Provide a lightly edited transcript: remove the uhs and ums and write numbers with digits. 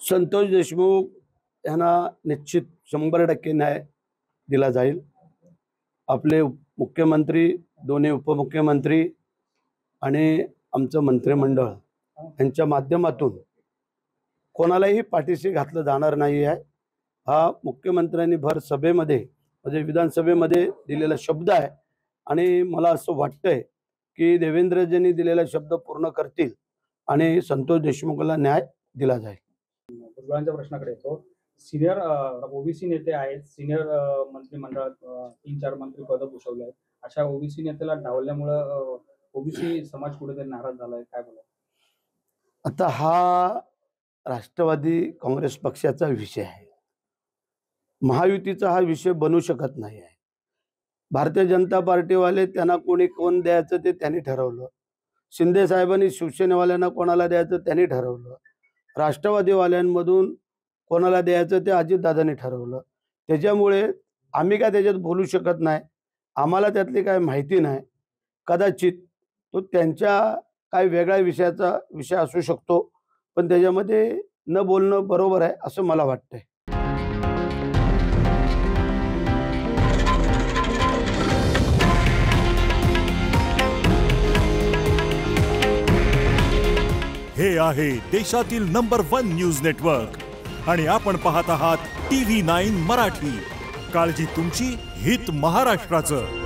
संतोष देशमुख यांना निश्चित 100% न्याय दिला जाईल। आपले मुख्यमंत्री, दोन्ही उपमुख्यमंत्री आणि आमचं मंत्रिमंडळ यांच्या माध्यमातून कोणालाही पाठीशी घातलं जाणार नाही आहे। हा मुख्यमंत्र्यांनी भर सभेमध्ये म्हणजे विधानसभेमध्ये दिलेला शब्द आहे आणि मला असं वाटतंय की देवेंद्रजींनी दिलेला शब्द पूर्ण करतील आणि संतोष देशमुखला न्याय दिला जाईल। भुजबळांच्या प्रश्नाकडे येतो। सिनियर ओबीसी नेते आहेत, सिनियर मंत्रिमंडळात 3-4 मंत्री पद भूषवले आहेत। अशा ओबीसी नेत्याला डावलल्यामुळे ओबीसी समाज कुठेतरी नाराज झालाय, काय बोला? आता हा राष्ट्रवादी काँग्रेस पक्षाचा विषय आहे, महायुतीचा हा विषय बनू शकत नाही आहे। भारतीय जनता पार्टीवाले त्यांना कोण द्यायचं ते त्यांनी ठरवलं, शिंदे साहेबांनी शिवसेनेवाल्यांना कोणाला द्यायचं त्यांनी ठरवलं, राष्ट्रवादीवाल्यांमधून कोणाला द्यायचं ते अजितदादांनी ठरवलं। त्याच्यामुळे आम्ही काय त्याच्यात बोलू शकत नाही, आम्हाला त्यातली काय माहिती नाही। कदाचित तो त्यांच्या काय वेगळ्या विषयाचा विषय असू शकतो, पण त्याच्यामध्ये न बोलणं बरोबर आहे असं मला वाटतंय। हे आहे देशातील नंबर 1 न्यूज नेटवर्क आणि आपण पाहत आहात TV9 मराठी। काळजी तुमची, हित महाराष्ट्राचं।